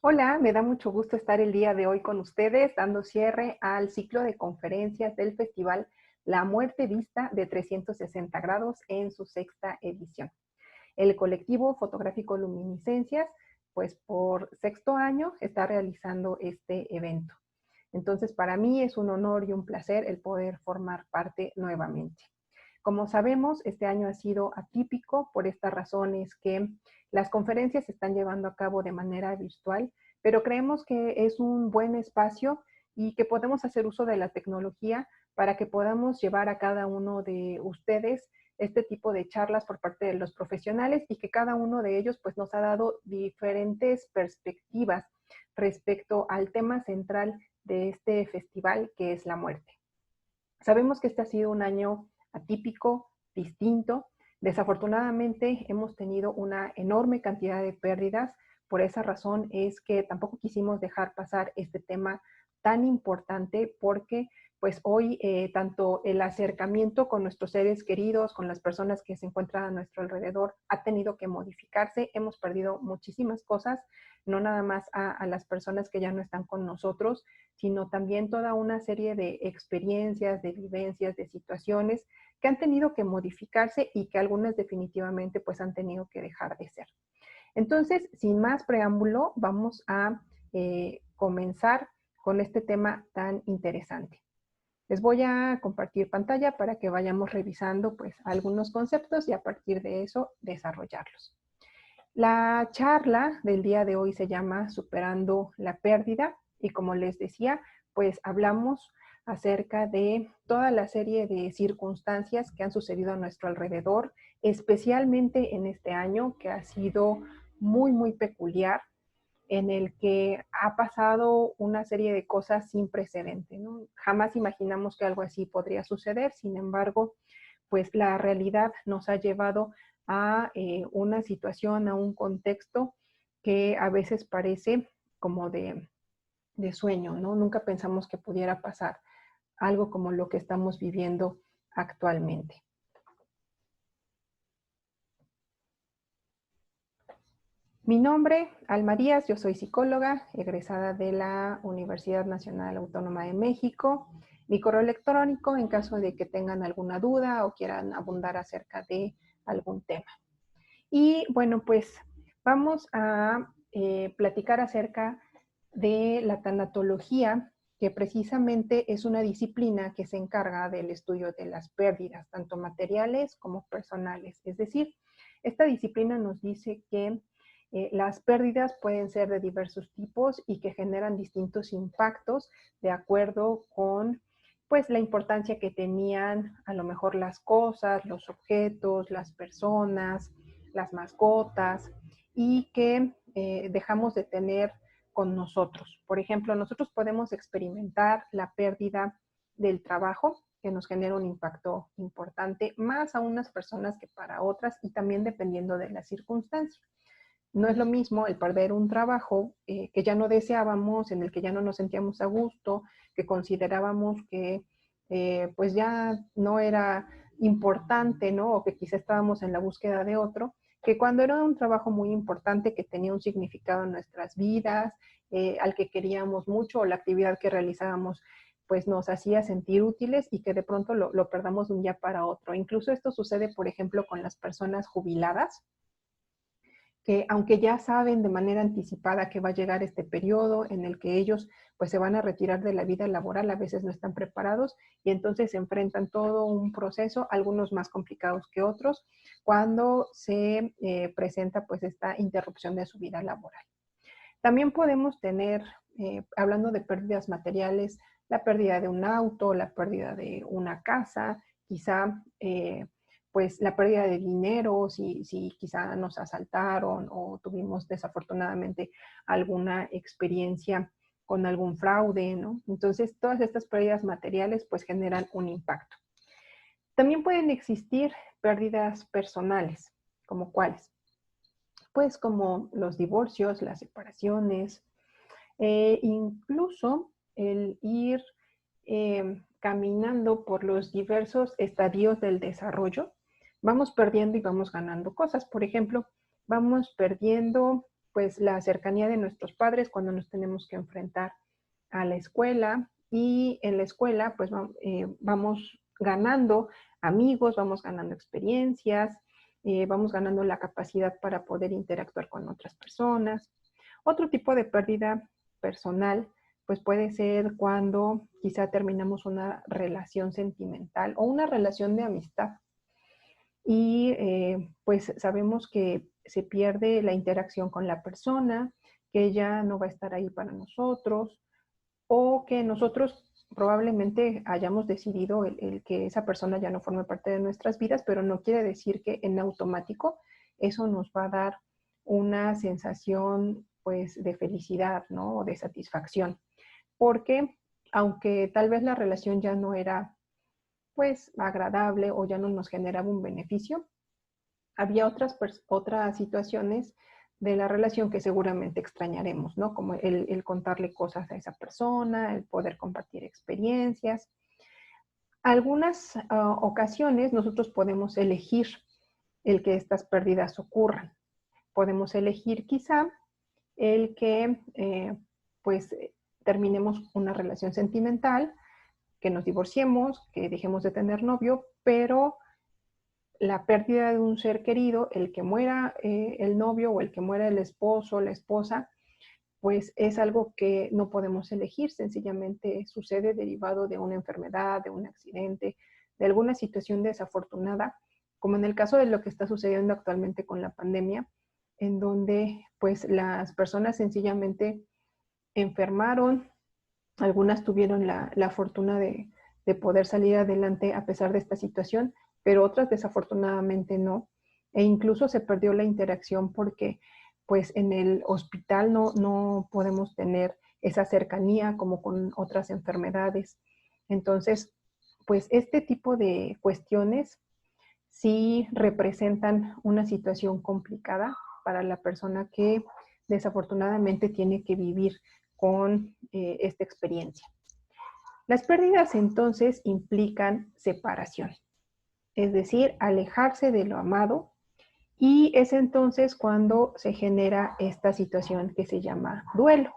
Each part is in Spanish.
Hola, me da mucho gusto estar el día de hoy con ustedes, dando cierre al ciclo de conferencias del festival La Muerte Vista de 360 grados en su sexta edición. El colectivo fotográfico Luminiscencias, pues por sexto año está realizando este evento. Entonces, para mí es un honor y un placer el poder formar parte nuevamente. Como sabemos, este año ha sido atípico por estas razones que las conferencias se están llevando a cabo de manera virtual, pero creemos que es un buen espacio y que podemos hacer uso de la tecnología para que podamos llevar a cada uno de ustedes este tipo de charlas por parte de los profesionales y que cada uno de ellos pues nos ha dado diferentes perspectivas respecto al tema central de este festival que es la muerte. Sabemos que este ha sido un año atípico, distinto. Desafortunadamente hemos tenido una enorme cantidad de pérdidas. Por esa razón es que tampoco quisimos dejar pasar este tema tan importante porque pues hoy tanto el acercamiento con nuestros seres queridos, con las personas que se encuentran a nuestro alrededor, ha tenido que modificarse. Hemos perdido muchísimas cosas, no nada más a las personas que ya no están con nosotros, sino también toda una serie de experiencias, de vivencias, de situaciones que han tenido que modificarse y que algunas definitivamente pues han tenido que dejar de ser. Entonces, sin más preámbulo, vamos a comenzar con este tema tan interesante. Les voy a compartir pantalla para que vayamos revisando pues algunos conceptos y a partir de eso desarrollarlos. La charla del día de hoy se llama Superando la pérdida y como les decía, pues hablamos acerca de toda la serie de circunstancias que han sucedido a nuestro alrededor, especialmente en este año que ha sido muy peculiar, en el que ha pasado una serie de cosas sin precedente, ¿no? Jamás imaginamos que algo así podría suceder, sin embargo, pues la realidad nos ha llevado a una situación, a un contexto que a veces parece como de sueño, ¿no? Nunca pensamos que pudiera pasar algo como lo que estamos viviendo actualmente. Mi nombre, Alma Díaz, yo soy psicóloga, egresada de la Universidad Nacional Autónoma de México. Mi correo electrónico en caso de que tengan alguna duda o quieran abundar acerca de algún tema. Y bueno, pues vamos a platicar acerca de la tanatología, que precisamente es una disciplina que se encarga del estudio de las pérdidas, tanto materiales como personales. Es decir, esta disciplina nos dice que las pérdidas pueden ser de diversos tipos y que generan distintos impactos de acuerdo con pues la importancia que tenían a lo mejor las cosas, los objetos, las personas, las mascotas y que dejamos de tener con nosotros. Por ejemplo, nosotros podemos experimentar la pérdida del trabajo, que nos genera un impacto importante, más a unas personas que para otras y también dependiendo de la circunstancia. No es lo mismo el perder un trabajo que ya no deseábamos, en el que ya no nos sentíamos a gusto, que considerábamos que pues ya no era importante, ¿no? O que quizá estábamos en la búsqueda de otro, que cuando era un trabajo muy importante que tenía un significado en nuestras vidas, al que queríamos mucho o la actividad que realizábamos pues nos hacía sentir útiles y que de pronto lo perdamos de un día para otro. Incluso esto sucede, por ejemplo, con las personas jubiladas, que aunque ya saben de manera anticipada que va a llegar este periodo en el que ellos pues se van a retirar de la vida laboral, a veces no están preparados y entonces se enfrentan todo un proceso, algunos más complicados que otros, cuando se presenta pues esta interrupción de su vida laboral. También podemos tener, hablando de pérdidas materiales, la pérdida de un auto, la pérdida de una casa, quizá pues la pérdida de dinero, si quizá nos asaltaron o tuvimos desafortunadamente alguna experiencia con algún fraude, ¿no? Entonces, todas estas pérdidas materiales pues generan un impacto. También pueden existir pérdidas personales, como cuáles, pues como los divorcios, las separaciones, incluso el ir caminando por los diversos estadios del desarrollo, vamos perdiendo y vamos ganando cosas. Por ejemplo, vamos perdiendo pues la cercanía de nuestros padres cuando nos tenemos que enfrentar a la escuela, y en la escuela pues vamos ganando amigos, vamos ganando experiencias, vamos ganando la capacidad para poder interactuar con otras personas. Otro tipo de pérdida personal pues puede ser cuando quizá terminamos una relación sentimental o una relación de amistad y pues sabemos que se pierde la interacción con la persona, que ella no va a estar ahí para nosotros, o que nosotros probablemente hayamos decidido el que esa persona ya no forme parte de nuestras vidas, pero no quiere decir que en automático eso nos va a dar una sensación pues de felicidad, ¿no? O de satisfacción, porque aunque tal vez la relación ya no era pues agradable o ya no nos generaba un beneficio, había otras situaciones de la relación que seguramente extrañaremos, ¿no? Como el contarle cosas a esa persona, el poder compartir experiencias. Algunas ocasiones nosotros podemos elegir el que estas pérdidas ocurran. Podemos elegir quizá el que pues terminemos una relación sentimental, que nos divorciemos, que dejemos de tener novio, pero la pérdida de un ser querido, el que muera el novio o el que muera el esposo o la esposa, pues es algo que no podemos elegir, sencillamente sucede derivado de una enfermedad, de un accidente, de alguna situación desafortunada, como en el caso de lo que está sucediendo actualmente con la pandemia, en donde pues las personas sencillamente enfermaron, algunas tuvieron la fortuna de poder salir adelante a pesar de esta situación, pero otras desafortunadamente no. E incluso se perdió la interacción porque pues en el hospital no podemos tener esa cercanía como con otras enfermedades. Entonces, pues este tipo de cuestiones sí representan una situación complicada para la persona que desafortunadamente tiene que vivir con esta experiencia. Las pérdidas entonces implican separación, es decir, alejarse de lo amado, y es entonces cuando se genera esta situación que se llama duelo.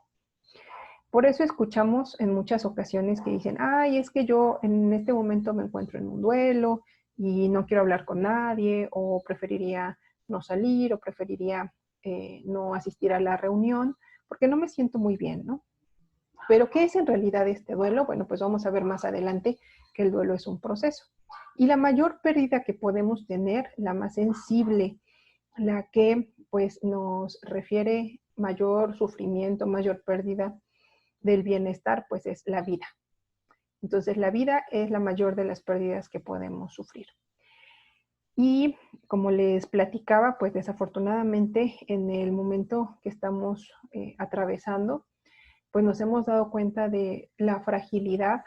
Por eso escuchamos en muchas ocasiones que dicen, ay, es que yo en este momento me encuentro en un duelo y no quiero hablar con nadie, o preferiría no salir, o preferiría no asistir a la reunión, porque no me siento muy bien, ¿no? Pero ¿qué es en realidad este duelo? Bueno, pues vamos a ver más adelante que el duelo es un proceso. Y la mayor pérdida que podemos tener, la más sensible, la que pues nos refiere mayor sufrimiento, mayor pérdida del bienestar, pues es la vida. Entonces la vida es la mayor de las pérdidas que podemos sufrir. Y como les platicaba, pues desafortunadamente en el momento que estamos atravesando, pues nos hemos dado cuenta de la fragilidad,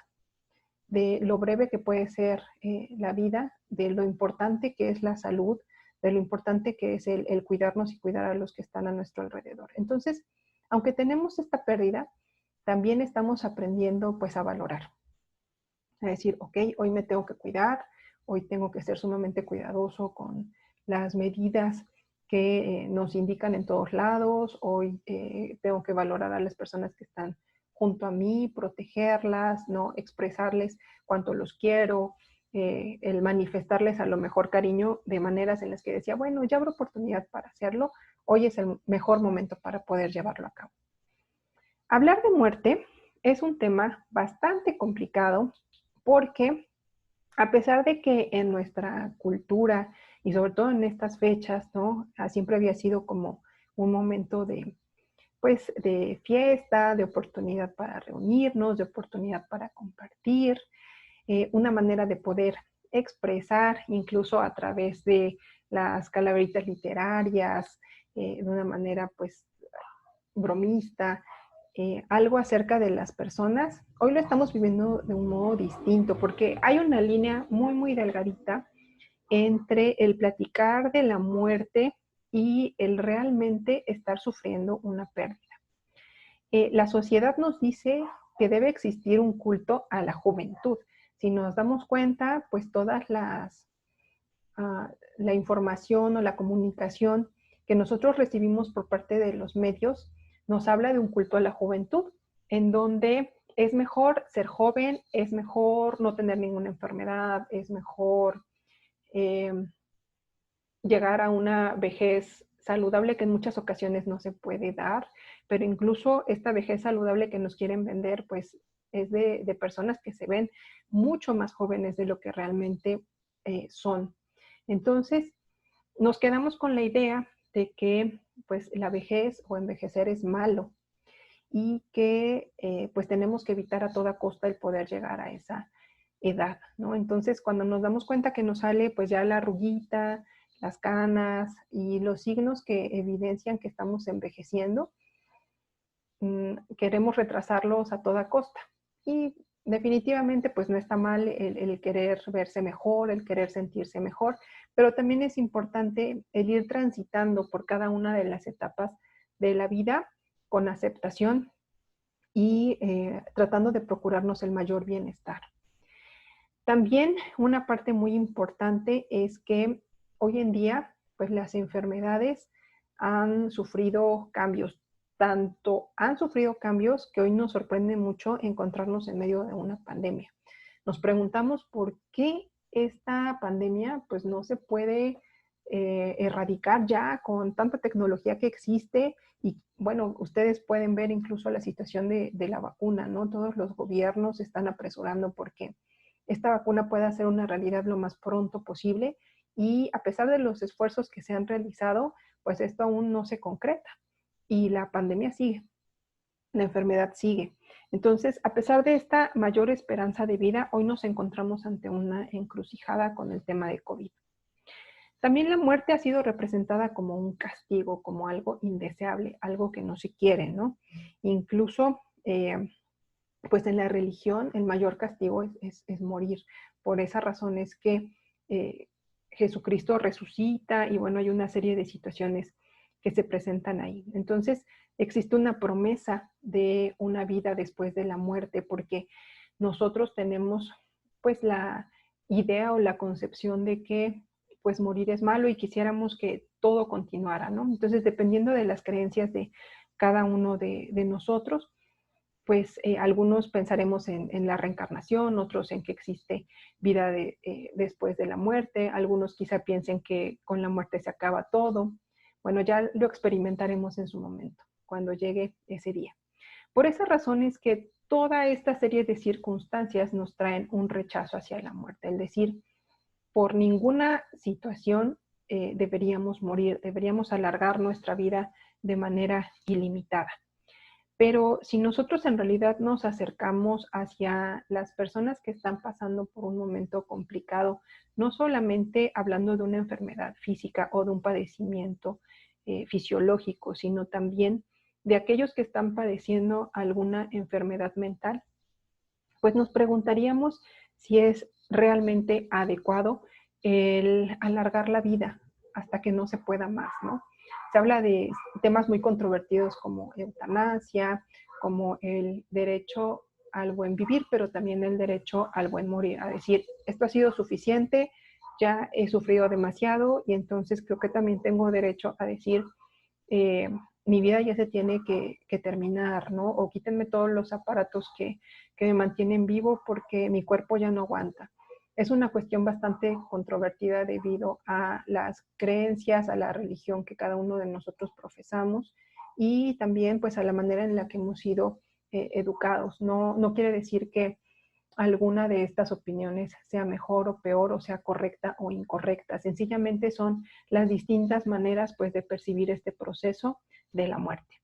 de lo breve que puede ser la vida, de lo importante que es la salud, de lo importante que es el cuidarnos y cuidar a los que están a nuestro alrededor. Entonces, aunque tenemos esta pérdida, también estamos aprendiendo pues a valorar, a decir, ok, hoy me tengo que cuidar, hoy tengo que ser sumamente cuidadoso con las medidas que nos indican en todos lados, hoy tengo que valorar a las personas que están junto a mí, protegerlas, ¿no? Expresarles cuánto los quiero, el manifestarles a lo mejor cariño de maneras en las que decía, bueno, ya habrá oportunidad para hacerlo, hoy es el mejor momento para poder llevarlo a cabo. Hablar de muerte es un tema bastante complicado porque a pesar de que en nuestra cultura y sobre todo en estas fechas, ¿no? Siempre había sido como un momento de, pues, de fiesta, de oportunidad para reunirnos, de oportunidad para compartir, una manera de poder expresar, incluso a través de las calaveritas literarias, de una manera pues bromista, algo acerca de las personas. Hoy lo estamos viviendo de un modo distinto porque hay una línea muy, muy delgadita entre el platicar de la muerte y el realmente estar sufriendo una pérdida. La sociedad nos dice que debe existir un culto a la juventud. Si nos damos cuenta, pues todas la información o la comunicación que nosotros recibimos por parte de los medios nos habla de un culto a la juventud, en donde es mejor ser joven, es mejor no tener ninguna enfermedad, es mejor eh, llegar a una vejez saludable que en muchas ocasiones no se puede dar, pero incluso esta vejez saludable que nos quieren vender, pues es de personas que se ven mucho más jóvenes de lo que realmente son. Entonces, nos quedamos con la idea de que pues la vejez o envejecer es malo y que pues tenemos que evitar a toda costa el poder llegar a esa edad, ¿no? Entonces, cuando nos damos cuenta que nos sale pues ya la arruguita, las canas y los signos que evidencian que estamos envejeciendo, queremos retrasarlos a toda costa. Y definitivamente pues no está mal el querer verse mejor, el querer sentirse mejor, pero también es importante el ir transitando por cada una de las etapas de la vida con aceptación y tratando de procurarnos el mayor bienestar. También una parte muy importante es que hoy en día, pues las enfermedades han sufrido cambios. Tanto han sufrido cambios que hoy nos sorprende mucho encontrarnos en medio de una pandemia. Nos preguntamos por qué esta pandemia pues no se puede erradicar ya con tanta tecnología que existe y bueno, ustedes pueden ver incluso la situación de la vacuna, ¿no? Todos los gobiernos están apresurando porque esta vacuna pueda ser una realidad lo más pronto posible y a pesar de los esfuerzos que se han realizado, pues esto aún no se concreta y la pandemia sigue, la enfermedad sigue. Entonces, a pesar de esta mayor esperanza de vida, hoy nos encontramos ante una encrucijada con el tema de COVID. También la muerte ha sido representada como un castigo, como algo indeseable, algo que no se quiere, ¿no? Incluso pues en la religión el mayor castigo es morir. Por esa razón es que Jesucristo resucita y bueno, hay una serie de situaciones que se presentan ahí. Entonces, existe una promesa de una vida después de la muerte porque nosotros tenemos pues la idea o la concepción de que pues morir es malo y quisiéramos que todo continuara, ¿no? Entonces, dependiendo de las creencias de cada uno de nosotros, pues algunos pensaremos en la reencarnación, otros en que existe vida después de la muerte, algunos quizá piensen que con la muerte se acaba todo. Bueno, ya lo experimentaremos en su momento, cuando llegue ese día. Por esa razón es que toda esta serie de circunstancias nos traen un rechazo hacia la muerte, es decir, por ninguna situación deberíamos morir, deberíamos alargar nuestra vida de manera ilimitada. Pero si nosotros en realidad nos acercamos hacia las personas que están pasando por un momento complicado, no solamente hablando de una enfermedad física o de un padecimiento fisiológico, sino también de aquellos que están padeciendo alguna enfermedad mental, pues nos preguntaríamos si es realmente adecuado el alargar la vida hasta que no se pueda más, ¿no? Se habla de temas muy controvertidos como eutanasia, como el derecho al buen vivir, pero también el derecho al buen morir, a decir, esto ha sido suficiente, ya he sufrido demasiado y entonces creo que también tengo derecho a decir, eh, mi vida ya se tiene que terminar, ¿no? O quítenme todos los aparatos que me mantienen vivo porque mi cuerpo ya no aguanta. Es una cuestión bastante controvertida debido a las creencias, a la religión que cada uno de nosotros profesamos y también pues a la manera en la que hemos sido educados. No quiere decir que alguna de estas opiniones sea mejor o peor o sea correcta o incorrecta. Sencillamente son las distintas maneras pues de percibir este proceso de la muerte.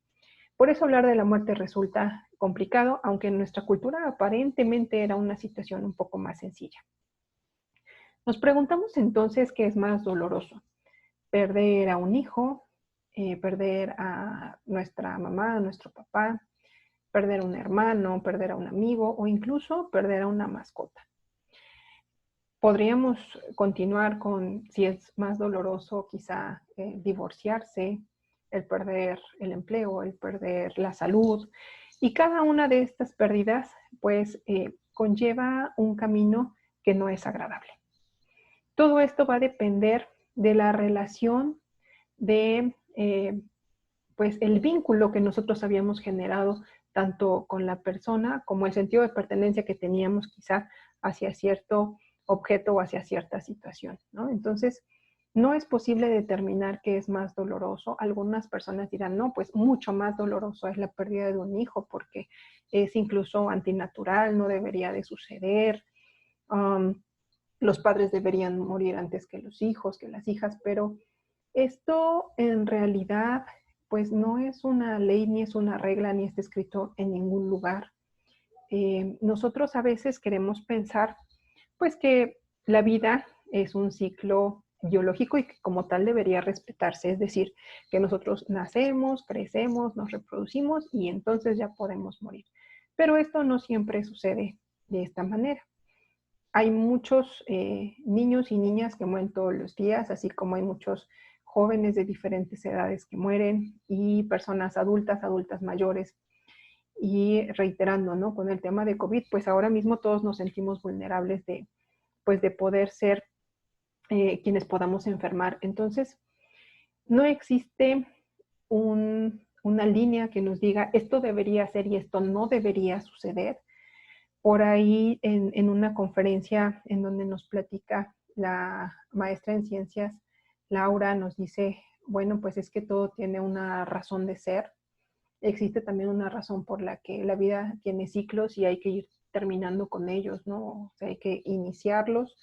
Por eso hablar de la muerte resulta complicado, aunque en nuestra cultura aparentemente era una situación un poco más sencilla. Nos preguntamos entonces qué es más doloroso, perder a un hijo, perder a nuestra mamá, a nuestro papá, perder a un hermano, perder a un amigo o incluso perder a una mascota. Podríamos continuar con si es más doloroso quizá divorciarse, el perder el empleo, el perder la salud. Y cada una de estas pérdidas pues conlleva un camino que no es agradable. Todo esto va a depender de la relación de pues el vínculo que nosotros habíamos generado tanto con la persona como el sentido de pertenencia que teníamos quizá hacia cierto objeto o hacia cierta situación, ¿no? Entonces, no es posible determinar qué es más doloroso. Algunas personas dirán, no, pues mucho más doloroso es la pérdida de un hijo porque es incluso antinatural, no debería de suceder. Um, los padres deberían morir antes que los hijos, que las hijas, pero esto en realidad pues no es una ley, ni es una regla, ni está escrito en ningún lugar. Nosotros a veces queremos pensar pues que la vida es un ciclo biológico y que como tal debería respetarse, es decir, que nosotros nacemos, crecemos, nos reproducimos y entonces ya podemos morir. Pero esto no siempre sucede de esta manera. Hay muchos niños y niñas que mueren todos los días, así como hay muchos jóvenes de diferentes edades que mueren y personas adultas, adultas mayores. Y reiterando, ¿no? Con el tema de COVID, pues ahora mismo todos nos sentimos vulnerables pues de poder ser quienes podamos enfermar. Entonces, no existe una línea que nos diga esto debería ser y esto no debería suceder. Por ahí en una conferencia en donde nos platica la maestra en ciencias, Laura, nos dice, bueno, pues es que todo tiene una razón de ser. Existe también una razón por la que la vida tiene ciclos y hay que ir terminando con ellos, ¿no? O sea, hay que iniciarlos,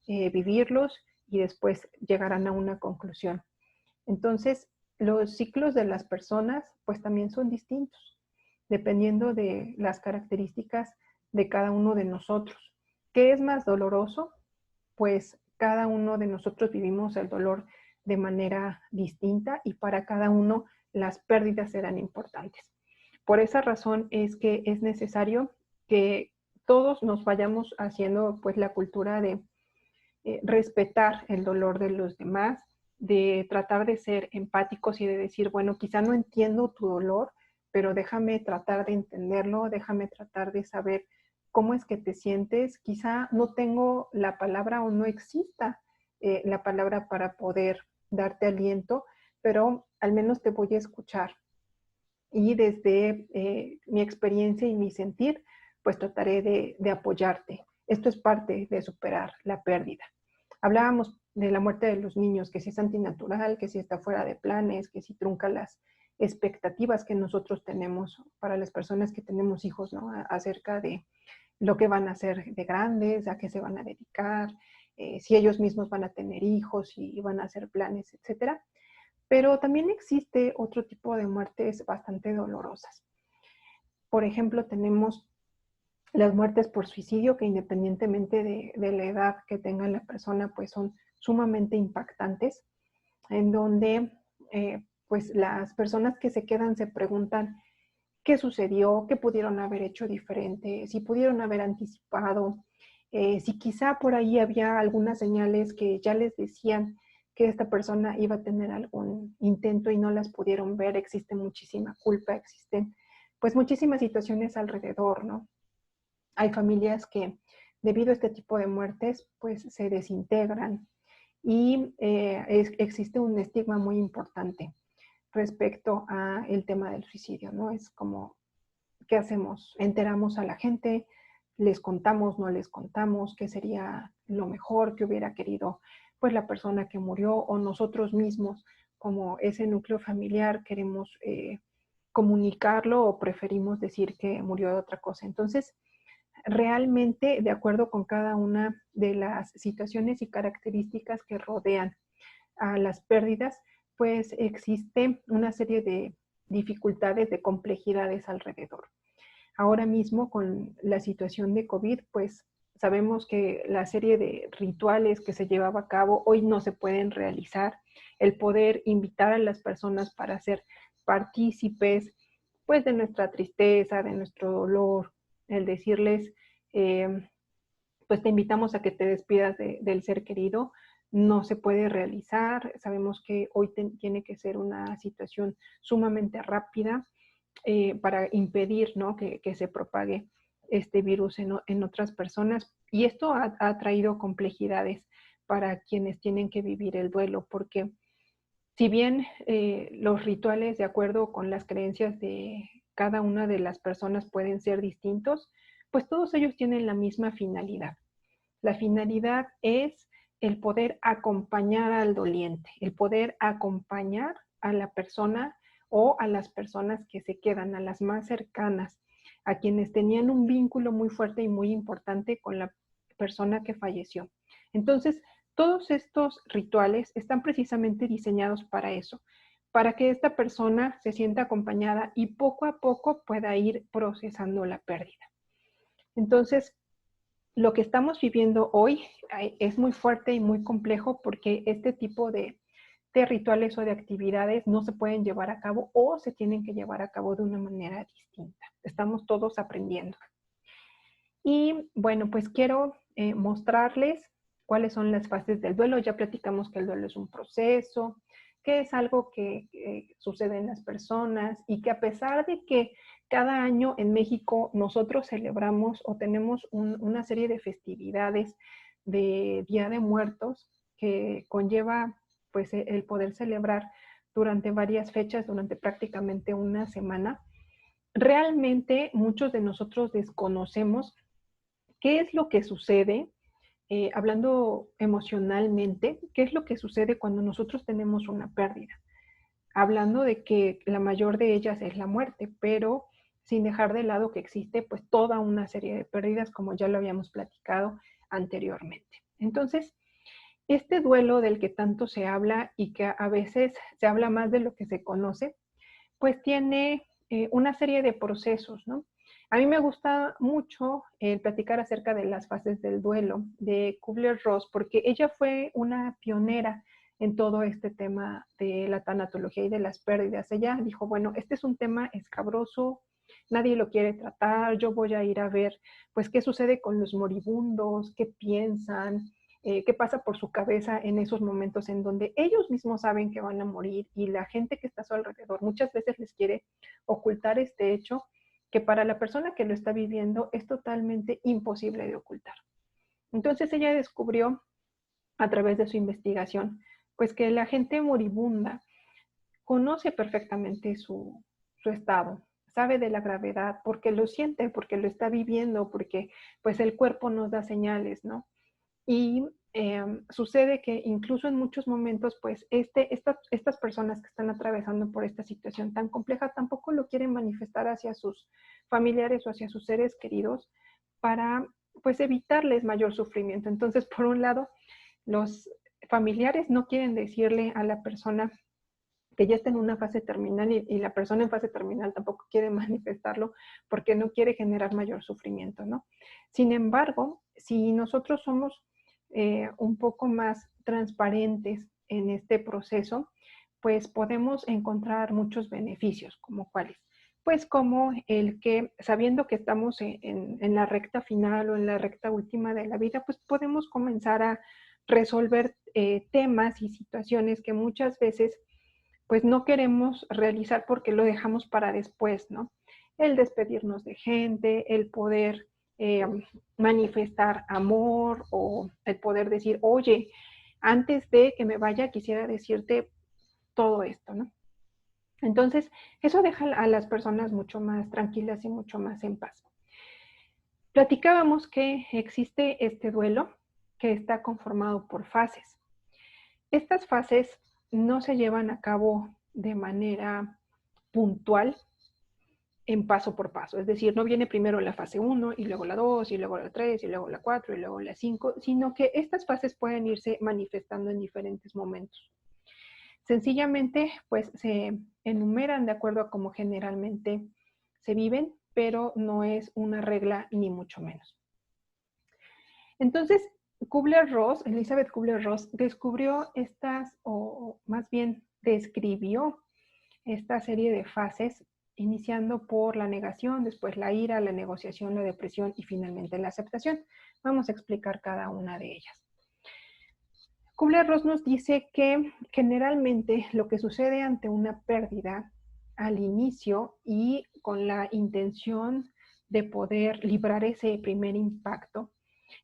vivirlos y después llegarán a una conclusión. Entonces, los ciclos de las personas pues también son distintos, dependiendo de las características de cada uno de nosotros. ¿Qué es más doloroso? Pues cada uno de nosotros vivimos el dolor de manera distinta y para cada uno las pérdidas serán importantes. Por esa razón es que es necesario que todos nos vayamos haciendo pues la cultura de respetar el dolor de los demás, de tratar de ser empáticos y de decir, bueno, quizá no entiendo tu dolor, pero déjame tratar de entenderlo, déjame tratar de saber cómo es que te sientes. Quizá no tengo la palabra o no exista la palabra para poder darte aliento, pero al menos te voy a escuchar. Y desde mi experiencia y mi sentir, pues trataré de apoyarte. Esto es parte de superar la pérdida. Hablábamos de la muerte de los niños, que si es antinatural, que si está fuera de planes, que si trunca las expectativas que nosotros tenemos para las personas que tenemos hijos, ¿no? Acerca de lo que van a hacer de grandes, a qué se van a dedicar, si ellos mismos van a tener hijos y van a hacer planes, etcétera. Pero también existe otro tipo de muertes bastante dolorosas. Por ejemplo, tenemos las muertes por suicidio, que independientemente de la edad que tenga la persona, pues son sumamente impactantes, en donde pues las personas que se quedan se preguntan qué sucedió, qué pudieron haber hecho diferente, si pudieron haber anticipado, si quizá por ahí había algunas señales que ya les decían que esta persona iba a tener algún intento y no las pudieron ver. Existe muchísima culpa, existen pues muchísimas situaciones alrededor, ¿no? Hay familias que debido a este tipo de muertes pues se desintegran y existe un estigma muy importante respecto a el tema del suicidio, ¿no? Es como, ¿qué hacemos? ¿Enteramos a la gente? ¿Les contamos? ¿No les contamos? ¿Qué sería lo mejor que hubiera querido pues la persona que murió o nosotros mismos como ese núcleo familiar queremos comunicarlo o preferimos decir que murió de otra cosa? Entonces, realmente, de acuerdo con cada una de las situaciones y características que rodean a las pérdidas, pues existe una serie de dificultades, de complejidades alrededor. Ahora mismo con la situación de COVID, pues sabemos que la serie de rituales que se llevaba a cabo hoy no se pueden realizar. El poder invitar a las personas para ser partícipes, pues de nuestra tristeza, de nuestro dolor, el decirles, eh, pues te invitamos a que te despidas del ser querido, no se puede realizar. Sabemos que hoy tiene que ser una situación sumamente rápida para impedir, ¿no? que se propague este virus en otras personas. Y esto ha traído complejidades para quienes tienen que vivir el duelo, porque Si bien los rituales, de acuerdo con las creencias de cada una de las personas, pueden ser distintos, pues todos ellos tienen la misma finalidad. La finalidad es el poder acompañar al doliente, el poder acompañar a la persona o a las personas que se quedan, a las más cercanas, a quienes tenían un vínculo muy fuerte y muy importante con la persona que falleció. Entonces, todos estos rituales están precisamente diseñados para eso, para que esta persona se sienta acompañada y poco a poco pueda ir procesando la pérdida. Entonces, lo que estamos viviendo hoy es muy fuerte y muy complejo porque este tipo de rituales o de actividades no se pueden llevar a cabo o se tienen que llevar a cabo de una manera distinta. Estamos todos aprendiendo. Y bueno, pues quiero mostrarles cuáles son las fases del duelo. Ya platicamos que el duelo es un proceso, que es algo que sucede en las personas y que a pesar de que cada año en México nosotros celebramos o tenemos una serie de festividades de Día de Muertos que conlleva pues el poder celebrar durante varias fechas, durante prácticamente una semana, realmente muchos de nosotros desconocemos qué es lo que sucede, hablando emocionalmente, qué es lo que sucede cuando nosotros tenemos una pérdida. Hablando de que la mayor de ellas es la muerte, pero sin dejar de lado que existe pues toda una serie de pérdidas, como ya lo habíamos platicado anteriormente. Entonces, este duelo del que tanto se habla y que a veces se habla más de lo que se conoce, pues tiene una serie de procesos, ¿no? A mí me gusta mucho platicar acerca de las fases del duelo de Kubler-Ross, porque ella fue una pionera en todo este tema de la tanatología y de las pérdidas. Ella dijo, bueno, este es un tema escabroso, nadie lo quiere tratar, yo voy a ir a ver, pues, qué sucede con los moribundos, qué piensan, qué pasa por su cabeza en esos momentos en donde ellos mismos saben que van a morir y la gente que está a su alrededor muchas veces les quiere ocultar este hecho que para la persona que lo está viviendo es totalmente imposible de ocultar. Entonces ella descubrió a través de su investigación, pues que la gente moribunda conoce perfectamente su estado, sabe de la gravedad, porque lo siente, porque lo está viviendo, porque pues el cuerpo nos da señales, ¿no? Y sucede que incluso en muchos momentos, pues estas personas que están atravesando por esta situación tan compleja tampoco lo quieren manifestar hacia sus familiares o hacia sus seres queridos para pues evitarles mayor sufrimiento. Entonces, por un lado, los familiares no quieren decirle a la persona que ya está en una fase terminal y la persona en fase terminal tampoco quiere manifestarlo porque no quiere generar mayor sufrimiento, ¿no? Sin embargo, si nosotros somos un poco más transparentes en este proceso, pues podemos encontrar muchos beneficios, como cuáles. Pues como el que, sabiendo que estamos en la recta final o en la recta última de la vida, pues podemos comenzar a resolver temas y situaciones que muchas veces pues no queremos realizar porque lo dejamos para después, ¿no? El despedirnos de gente, el poder manifestar amor o el poder decir, oye, antes de que me vaya quisiera decirte todo esto, ¿no? Entonces, eso deja a las personas mucho más tranquilas y mucho más en paz. Platicábamos que existe este duelo que está conformado por fases. Estas fases no se llevan a cabo de manera puntual en paso por paso. Es decir, no viene primero la fase 1 y luego la 2 y luego la 3 y luego la 4 y luego la 5, sino que estas fases pueden irse manifestando en diferentes momentos. Sencillamente, pues se enumeran de acuerdo a cómo generalmente se viven, pero no es una regla ni mucho menos. Entonces, Kubler-Ross, Elizabeth Kubler-Ross, descubrió estas, o más bien describió esta serie de fases, iniciando por la negación, después la ira, la negociación, la depresión y finalmente la aceptación. Vamos a explicar cada una de ellas. Kubler-Ross nos dice que generalmente lo que sucede ante una pérdida al inicio y con la intención de poder librar ese primer impacto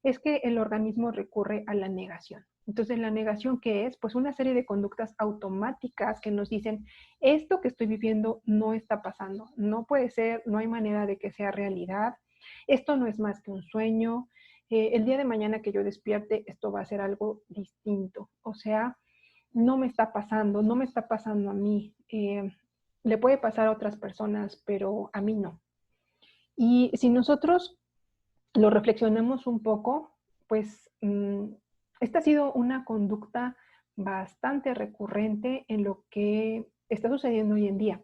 es que el organismo recurre a la negación. Entonces, la negación, ¿qué es? Pues una serie de conductas automáticas que nos dicen, esto que estoy viviendo no está pasando, no puede ser, no hay manera de que sea realidad, esto no es más que un sueño, el día de mañana que yo despierte, esto va a ser algo distinto. O sea, no me está pasando, no me está pasando a mí. Le puede pasar a otras personas, pero a mí no. Y si nosotros lo reflexionamos un poco, pues esta ha sido una conducta bastante recurrente en lo que está sucediendo hoy en día.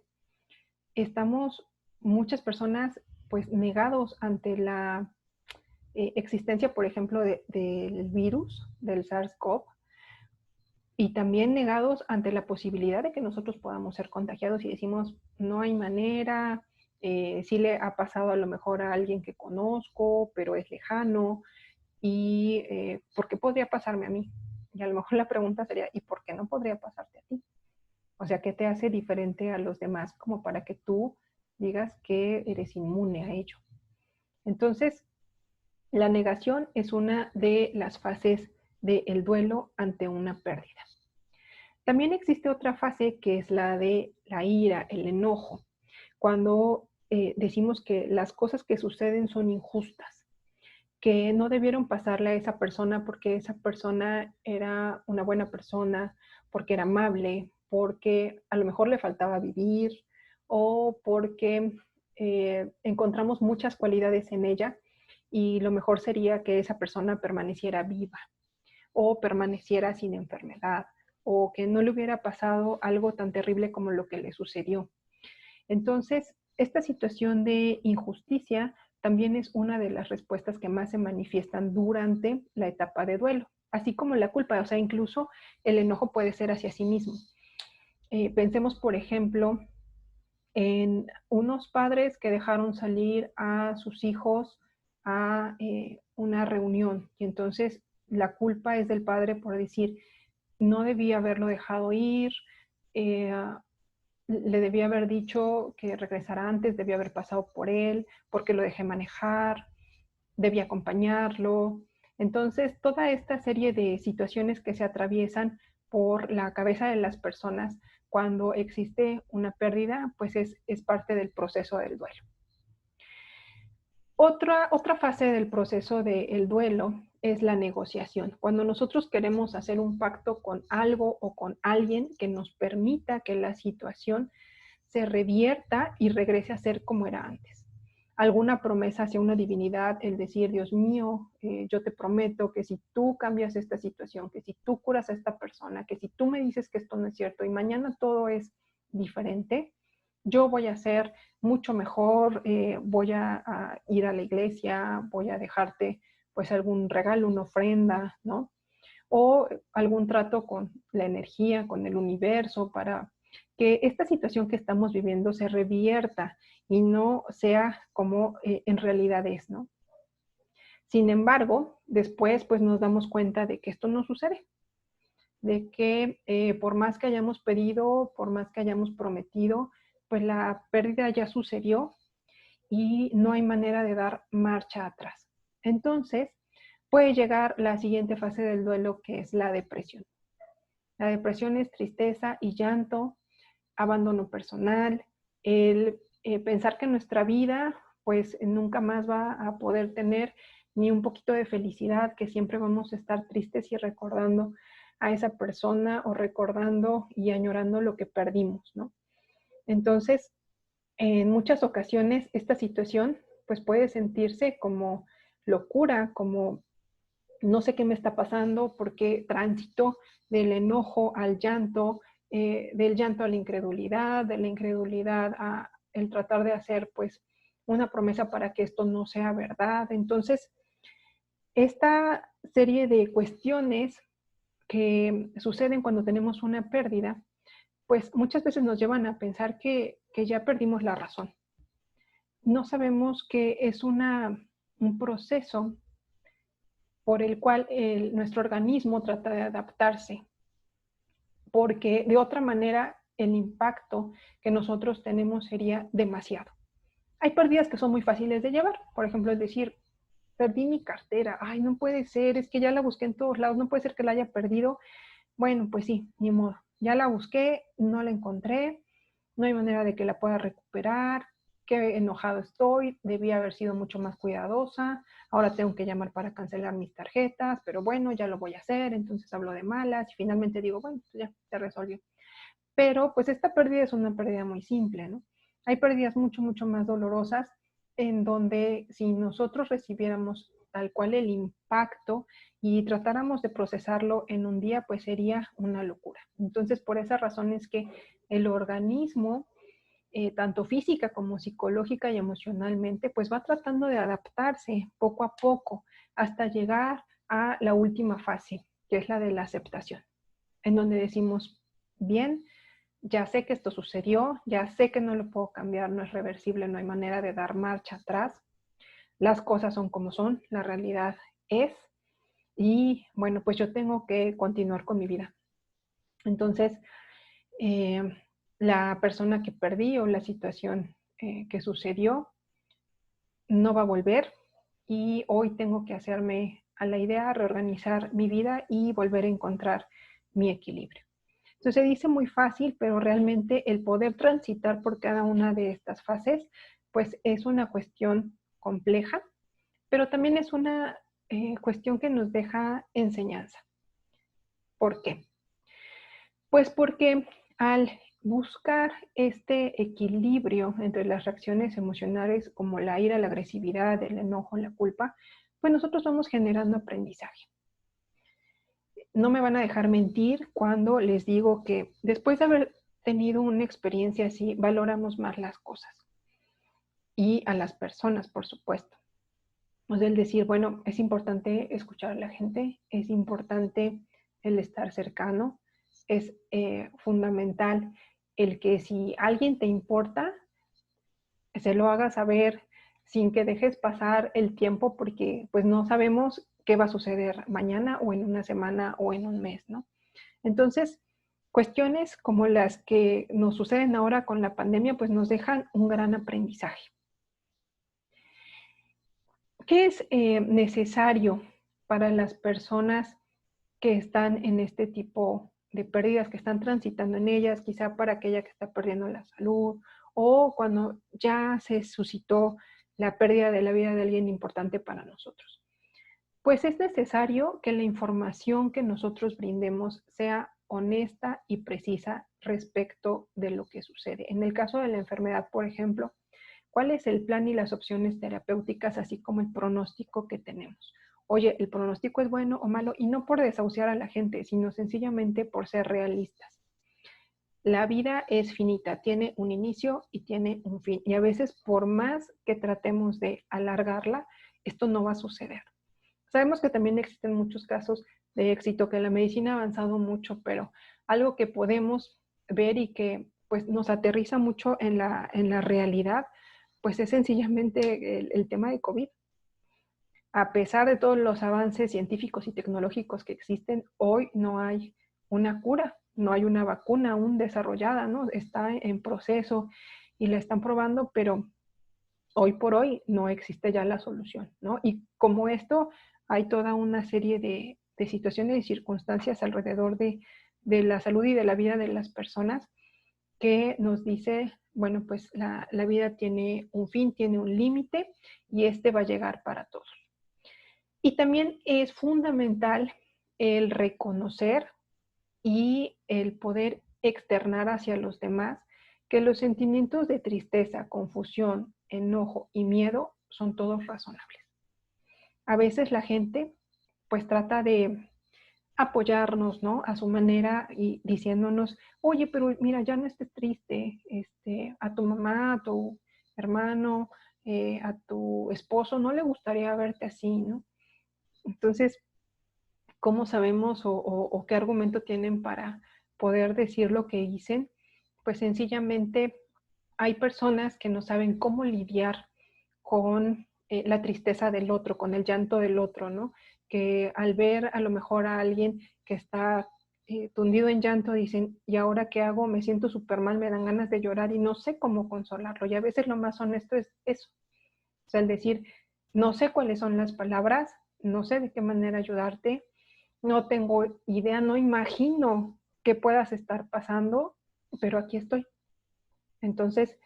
Estamos muchas personas pues negados ante la existencia, por ejemplo, del virus, del SARS-CoV, y también negados ante la posibilidad de que nosotros podamos ser contagiados y decimos, no hay manera, sí le ha pasado a lo mejor a alguien que conozco, pero es lejano, y ¿por qué podría pasarme a mí? Y a lo mejor la pregunta sería, ¿y por qué no podría pasarte a ti? O sea, ¿qué te hace diferente a los demás como para que tú digas que eres inmune a ello? Entonces, la negación es una de las fases del duelo ante una pérdida. También existe otra fase que es la de la ira, el enojo, cuando decimos que las cosas que suceden son injustas, que no debieron pasarle a esa persona porque esa persona era una buena persona, porque era amable, porque a lo mejor le faltaba vivir o porque encontramos muchas cualidades en ella y lo mejor sería que esa persona permaneciera viva o permaneciera sin enfermedad o que no le hubiera pasado algo tan terrible como lo que le sucedió. Entonces, esta situación de injusticia también es una de las respuestas que más se manifiestan durante la etapa de duelo, así como la culpa, o sea, incluso el enojo puede ser hacia sí mismo. Pensemos, por ejemplo, en unos padres que dejaron salir a sus hijos a una reunión y entonces la culpa es del padre por decir, no debía haberlo dejado ir, eh, le debía haber dicho que regresara antes, debía haber pasado por él, porque lo dejé manejar, debía acompañarlo. Entonces, toda esta serie de situaciones que se atraviesan por la cabeza de las personas cuando existe una pérdida, pues es parte del proceso del duelo. Otra fase del proceso del duelo es la negociación. Cuando nosotros queremos hacer un pacto con algo o con alguien que nos permita que la situación se revierta y regrese a ser como era antes. Alguna promesa hacia una divinidad, el decir, Dios mío, yo te prometo que si tú cambias esta situación, que si tú curas a esta persona, que si tú me dices que esto no es cierto y mañana todo es diferente, yo voy a ser mucho mejor, voy a ir a la iglesia, voy a dejarte pues algún regalo, una ofrenda, ¿no? O algún trato con la energía, con el universo, para que esta situación que estamos viviendo se revierta y no sea como en realidad es, ¿no? Sin embargo, después pues nos damos cuenta de que esto no sucede, de que por más que hayamos pedido, por más que hayamos prometido, pues la pérdida ya sucedió y no hay manera de dar marcha atrás. Entonces, puede llegar la siguiente fase del duelo, que es la depresión. La depresión es tristeza y llanto, abandono personal, el pensar que nuestra vida pues nunca más va a poder tener ni un poquito de felicidad, que siempre vamos a estar tristes y recordando a esa persona o recordando y añorando lo que perdimos, ¿no? Entonces, en muchas ocasiones esta situación pues puede sentirse como locura, como no sé qué me está pasando, porque tránsito del enojo al llanto, del llanto a la incredulidad, de la incredulidad a el tratar de hacer pues una promesa para que esto no sea verdad. Entonces, esta serie de cuestiones que suceden cuando tenemos una pérdida, pues muchas veces nos llevan a pensar que ya perdimos la razón. No sabemos que es un proceso por el cual nuestro organismo trata de adaptarse, porque de otra manera el impacto que nosotros tenemos sería demasiado. Hay pérdidas que son muy fáciles de llevar, por ejemplo, es decir, perdí mi cartera, ay, no puede ser, es que ya la busqué en todos lados, no puede ser que la haya perdido. Bueno, pues sí, ni modo, ya la busqué, no la encontré, no hay manera de que la pueda recuperar, qué enojado estoy, debí haber sido mucho más cuidadosa, ahora tengo que llamar para cancelar mis tarjetas, pero bueno, ya lo voy a hacer, entonces hablo de malas y finalmente digo, bueno, pues ya se resolvió. Pero pues esta pérdida es una pérdida muy simple, ¿no? Hay pérdidas mucho, mucho más dolorosas en donde si nosotros recibiéramos tal cual el impacto y tratáramos de procesarlo en un día, pues sería una locura. Entonces, por esa razón es que el organismo, tanto física como psicológica y emocionalmente, pues va tratando de adaptarse poco a poco hasta llegar a la última fase, que es la de la aceptación, en donde decimos, bien, ya sé que esto sucedió, ya sé que no lo puedo cambiar, no es reversible, no hay manera de dar marcha atrás, las cosas son como son, la realidad es, y bueno, pues yo tengo que continuar con mi vida. Entonces, eh, la persona que perdí o la situación que sucedió no va a volver y hoy tengo que hacerme a la idea, reorganizar mi vida y volver a encontrar mi equilibrio. Entonces se dice muy fácil, pero realmente el poder transitar por cada una de estas fases, pues es una cuestión compleja, pero también es una cuestión que nos deja enseñanza. ¿Por qué? Pues porque al buscar este equilibrio entre las reacciones emocionales como la ira, la agresividad, el enojo, la culpa, pues nosotros vamos generando aprendizaje. No me van a dejar mentir cuando les digo que después de haber tenido una experiencia así, valoramos más las cosas y a las personas, por supuesto. O sea, el decir, bueno, es importante escuchar a la gente, es importante el estar cercano, es fundamental el que si alguien te importa, se lo haga saber sin que dejes pasar el tiempo porque pues no sabemos qué va a suceder mañana o en una semana o en un mes, ¿no? Entonces, cuestiones como las que nos suceden ahora con la pandemia, pues nos dejan un gran aprendizaje. ¿Qué es necesario para las personas que están en este tipo de pérdidas, que están transitando en ellas, quizá para aquella que está perdiendo la salud o cuando ya se suscitó la pérdida de la vida de alguien importante para nosotros? Pues es necesario que la información que nosotros brindemos sea honesta y precisa respecto de lo que sucede. En el caso de la enfermedad, por ejemplo, ¿cuál es el plan y las opciones terapéuticas, así como el pronóstico que tenemos? Oye, ¿el pronóstico es bueno o malo? Y no por desahuciar a la gente, sino sencillamente por ser realistas. La vida es finita, tiene un inicio y tiene un fin. Y a veces, por más que tratemos de alargarla, esto no va a suceder. Sabemos que también existen muchos casos de éxito, que la medicina ha avanzado mucho, pero algo que podemos ver y que pues nos aterriza mucho en la realidad, pues es sencillamente el tema de COVID. A pesar de todos los avances científicos y tecnológicos que existen, hoy no hay una cura, no hay una vacuna aún desarrollada, ¿no? Está en proceso y la están probando, pero hoy por hoy no existe ya la solución, ¿no? Y como esto, hay toda una serie de situaciones y circunstancias alrededor de la salud y de la vida de las personas que nos dice, bueno, pues la vida tiene un fin, tiene un límite y este va a llegar para todos. Y también es fundamental el reconocer y el poder externar hacia los demás que los sentimientos de tristeza, confusión, enojo y miedo son todos razonables. A veces la gente pues trata de apoyarnos, ¿no? A su manera y diciéndonos, oye, pero mira, ya no estés triste, a tu mamá, a tu hermano, a tu esposo, no le gustaría verte así, ¿no? Entonces, ¿cómo sabemos o qué argumento tienen para poder decir lo que dicen? Pues sencillamente hay personas que no saben cómo lidiar con la tristeza del otro, con el llanto del otro, ¿no? Que al ver a lo mejor a alguien que está tundido en llanto, dicen, ¿y ahora qué hago? Me siento súper mal, me dan ganas de llorar y no sé cómo consolarlo. Y a veces lo más honesto es eso. O sea, el decir, no sé cuáles son las palabras, no sé de qué manera ayudarte, no tengo idea, no imagino qué puedas estar pasando, pero aquí estoy. Entonces,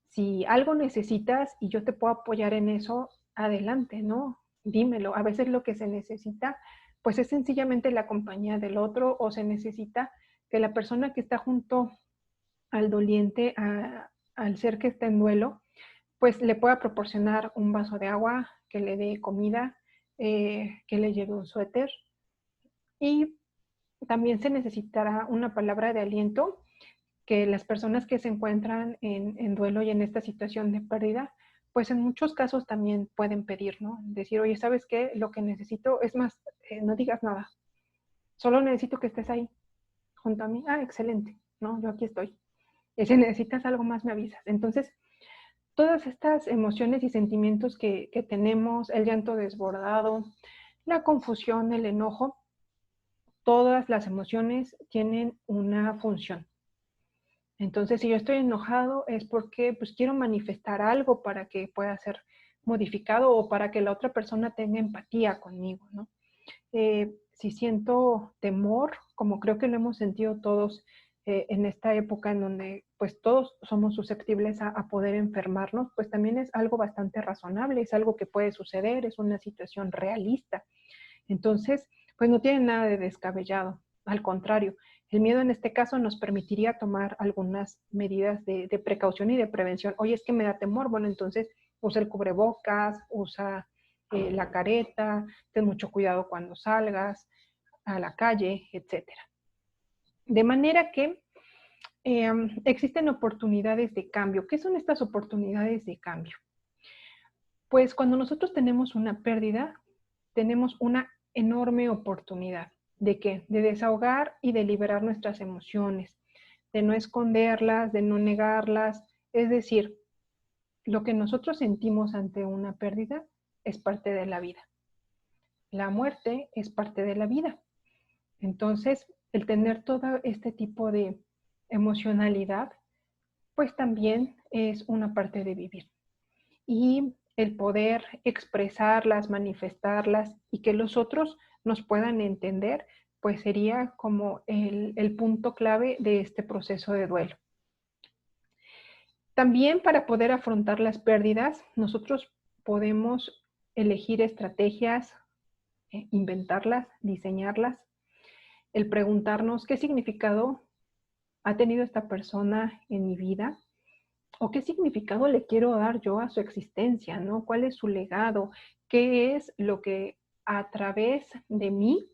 si algo necesitas y yo te puedo apoyar en eso, adelante, ¿no? Dímelo. A veces lo que se necesita, pues es sencillamente la compañía del otro, o se necesita que la persona que está junto al doliente, al ser que está en duelo, pues le pueda proporcionar un vaso de agua, que le dé comida, que le lleve un suéter. Y también se necesitará una palabra de aliento, que las personas que se encuentran en duelo y en esta situación de pérdida, pues en muchos casos también pueden pedir, ¿no? Decir, oye, ¿sabes qué? Lo que necesito es más, no digas nada, solo necesito que estés ahí junto a mí. Ah, excelente, ¿no? Yo aquí estoy. Y si necesitas algo más, me avisas. Entonces, todas estas emociones y sentimientos que tenemos, el llanto desbordado, la confusión, el enojo, todas las emociones tienen una función. Entonces, si yo estoy enojado es porque pues quiero manifestar algo para que pueda ser modificado o para que la otra persona tenga empatía conmigo, ¿no? Si siento temor, como creo que lo hemos sentido todos en esta época en donde pues todos somos susceptibles a poder enfermarnos, pues también es algo bastante razonable, es algo que puede suceder, es una situación realista. Entonces, pues no tiene nada de descabellado, al contrario, el miedo en este caso nos permitiría tomar algunas medidas de precaución y de prevención. Oye, es que me da temor, bueno, entonces usa el cubrebocas, usa la careta, ten mucho cuidado cuando salgas a la calle, etcétera. De manera que existen oportunidades de cambio. ¿Qué son estas oportunidades de cambio? Pues cuando nosotros tenemos una pérdida, tenemos una enorme oportunidad. ¿De qué? De desahogar y de liberar nuestras emociones, de no esconderlas, de no negarlas. Es decir, lo que nosotros sentimos ante una pérdida es parte de la vida. La muerte es parte de la vida. Entonces, el tener todo este tipo de emocionalidad, pues también es una parte de vivir. Y el poder expresarlas, manifestarlas y que los otros nos puedan entender, pues sería como el punto clave de este proceso de duelo. También para poder afrontar las pérdidas, nosotros podemos elegir estrategias, inventarlas, diseñarlas, el preguntarnos qué significado ha tenido esta persona en mi vida, o qué significado le quiero dar yo a su existencia, ¿no? ¿Cuál es su legado? ¿Qué es lo que a través de mí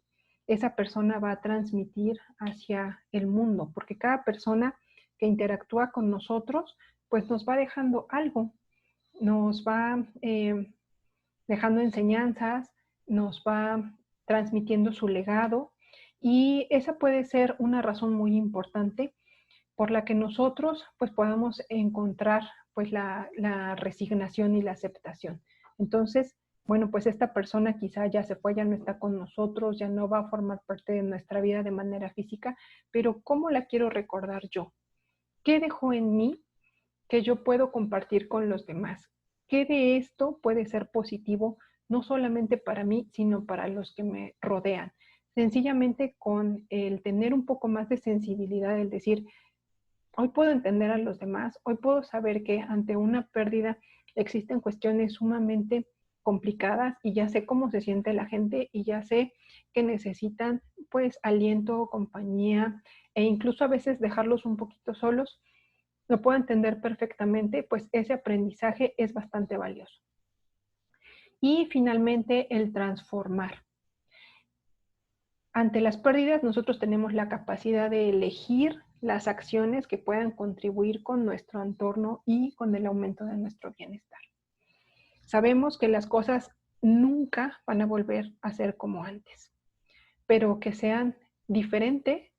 esa persona va a transmitir hacia el mundo? Porque cada persona que interactúa con nosotros, pues nos va dejando algo, nos va dejando enseñanzas, nos va transmitiendo su legado, y esa puede ser una razón muy importante por la que nosotros pues podamos encontrar pues la resignación y la aceptación. Entonces, bueno, pues esta persona quizá ya se fue, ya no está con nosotros, ya no va a formar parte de nuestra vida de manera física, pero ¿cómo la quiero recordar yo? ¿Qué dejó en mí que yo puedo compartir con los demás? ¿Qué de esto puede ser positivo no solamente para mí, sino para los que me rodean? Sencillamente con el tener un poco más de sensibilidad, el decir, hoy puedo entender a los demás, hoy puedo saber que ante una pérdida existen cuestiones sumamente complicadas y ya sé cómo se siente la gente y ya sé que necesitan pues aliento, compañía e incluso a veces dejarlos un poquito solos. Lo puedo entender perfectamente, pues ese aprendizaje es bastante valioso. Y finalmente el transformar. Ante las pérdidas, nosotros tenemos la capacidad de elegir las acciones que puedan contribuir con nuestro entorno y con el aumento de nuestro bienestar. Sabemos que las cosas nunca van a volver a ser como antes, pero que sean diferentes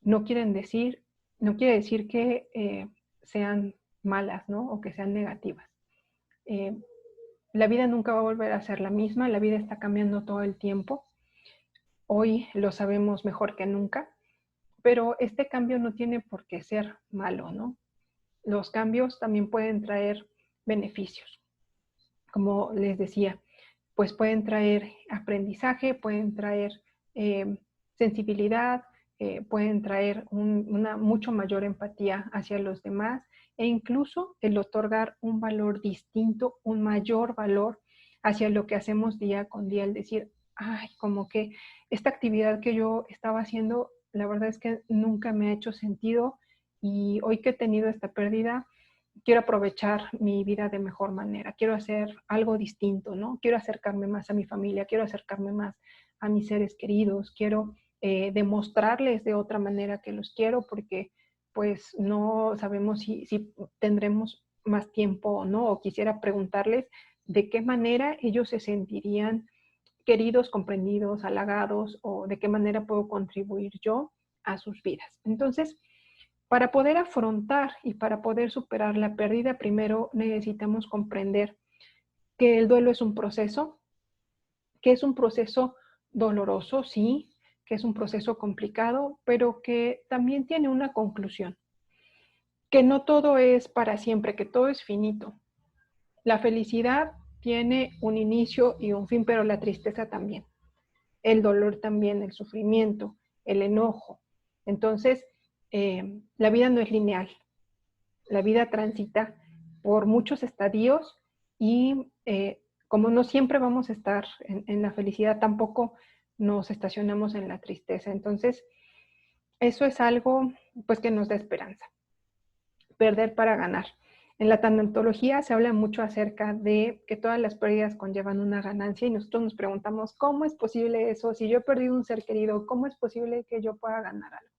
no no quiere decir que sean malas, ¿no? O que sean negativas. Eh, la vida nunca va a volver a ser la misma, la vida está cambiando todo el tiempo. Hoy lo sabemos mejor que nunca, pero este cambio no tiene por qué ser malo, ¿no? Los cambios también pueden traer beneficios. Como les decía, pues pueden traer aprendizaje, pueden traer sensibilidad, pueden traer una mucho mayor empatía hacia los demás e incluso el otorgar un valor distinto, un mayor valor hacia lo que hacemos día con día, el decir, ay, como que esta actividad que yo estaba haciendo, la verdad es que nunca me ha hecho sentido y hoy que he tenido esta pérdida, quiero aprovechar mi vida de mejor manera, quiero hacer algo distinto, ¿no? Quiero acercarme más a mi familia, quiero acercarme más a mis seres queridos, quiero demostrarles de otra manera que los quiero porque pues no sabemos si tendremos más tiempo o no, o quisiera preguntarles de qué manera ellos se sentirían queridos, comprendidos, halagados, o de qué manera puedo contribuir yo a sus vidas. Entonces, para poder afrontar y para poder superar la pérdida, primero necesitamos comprender que el duelo es un proceso, que es un proceso doloroso, sí, que es un proceso complicado, pero que también tiene una conclusión, que no todo es para siempre, que todo es finito. La felicidad tiene un inicio y un fin, pero la tristeza también, el dolor también, el sufrimiento, el enojo. Entonces, la vida no es lineal, la vida transita por muchos estadios y como no siempre vamos a estar en la felicidad, tampoco nos estacionamos en la tristeza. Entonces, eso es algo pues que nos da esperanza. Perder para ganar. En la tanatología se habla mucho acerca de que todas las pérdidas conllevan una ganancia y nosotros nos preguntamos, ¿cómo es posible eso? Si yo he perdido un ser querido, ¿cómo es posible que yo pueda ganar algo?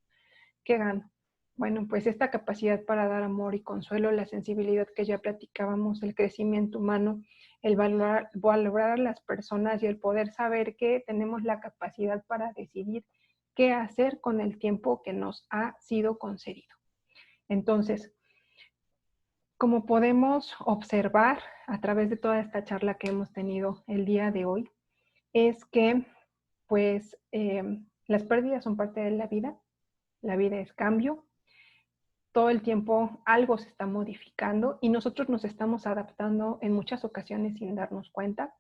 ¿Qué gano? Bueno, pues esta capacidad para dar amor y consuelo, la sensibilidad que ya platicábamos, el crecimiento humano, el valorar a las personas y el poder saber que tenemos la capacidad para decidir qué hacer con el tiempo que nos ha sido concedido. Entonces, como podemos observar a través de toda esta charla que hemos tenido el día de hoy, es que pues las pérdidas son parte de la vida es cambio, todo el tiempo algo se está modificando y nosotros nos estamos adaptando en muchas ocasiones sin darnos cuenta.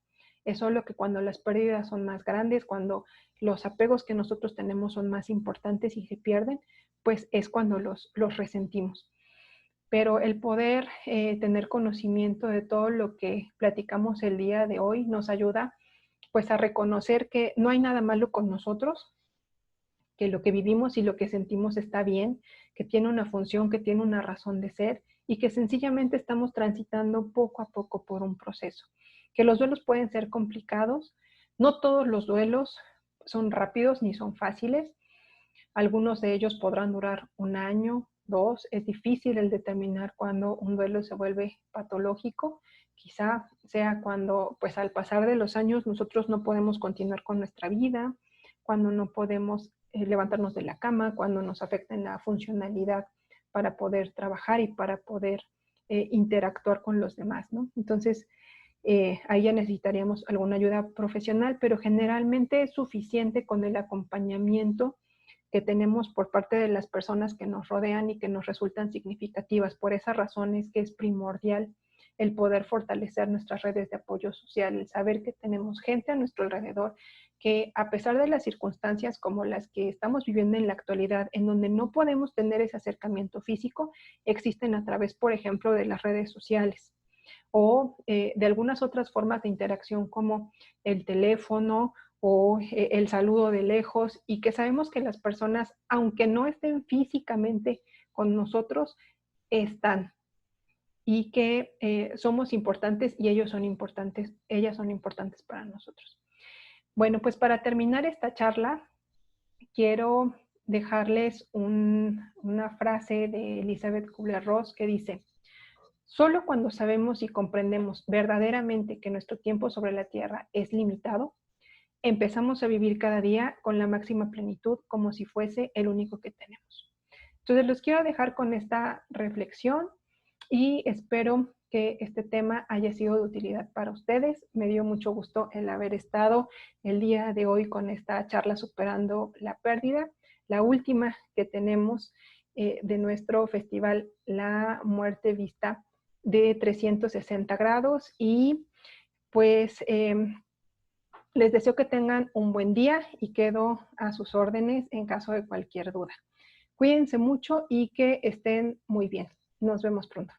Es solo que cuando las pérdidas son más grandes, cuando los apegos que nosotros tenemos son más importantes y se pierden, pues es cuando los resentimos. Pero el poder tener conocimiento de todo lo que platicamos el día de hoy nos ayuda pues a reconocer que no hay nada malo con nosotros, que lo que vivimos y lo que sentimos está bien, que tiene una función, que tiene una razón de ser y que sencillamente estamos transitando poco a poco por un proceso. Que los duelos pueden ser complicados, no todos los duelos son rápidos ni son fáciles, algunos de ellos podrán durar un año, dos, es difícil el determinar cuándo un duelo se vuelve patológico, quizá sea cuando pues al pasar de los años nosotros no podemos continuar con nuestra vida, cuando no podemos levantarnos de la cama, cuando nos afecta en la funcionalidad para poder trabajar y para poder interactuar con los demás, ¿no? Entonces, ahí ya necesitaríamos alguna ayuda profesional, pero generalmente es suficiente con el acompañamiento que tenemos por parte de las personas que nos rodean y que nos resultan significativas. Por esas razones que es primordial el poder fortalecer nuestras redes de apoyo social, el saber que tenemos gente a nuestro alrededor que a pesar de las circunstancias como las que estamos viviendo en la actualidad, en donde no podemos tener ese acercamiento físico, existen a través, por ejemplo, de las redes sociales o de algunas otras formas de interacción como el teléfono o el saludo de lejos y que sabemos que las personas, aunque no estén físicamente con nosotros, están y que somos importantes y ellos son importantes, ellas son importantes para nosotros. Bueno, pues para terminar esta charla, quiero dejarles una frase de Elizabeth Kubler-Ross que dice, solo cuando sabemos y comprendemos verdaderamente que nuestro tiempo sobre la Tierra es limitado, empezamos a vivir cada día con la máxima plenitud como si fuese el único que tenemos. Entonces los quiero dejar con esta reflexión y espero que este tema haya sido de utilidad para ustedes. Me dio mucho gusto el haber estado el día de hoy con esta charla superando la pérdida, la última que tenemos de nuestro festival La Muerte Vista de 360 grados y pues Les deseo que tengan un buen día y quedo a sus órdenes en caso de cualquier duda. Cuídense mucho y que estén muy bien. Nos vemos pronto.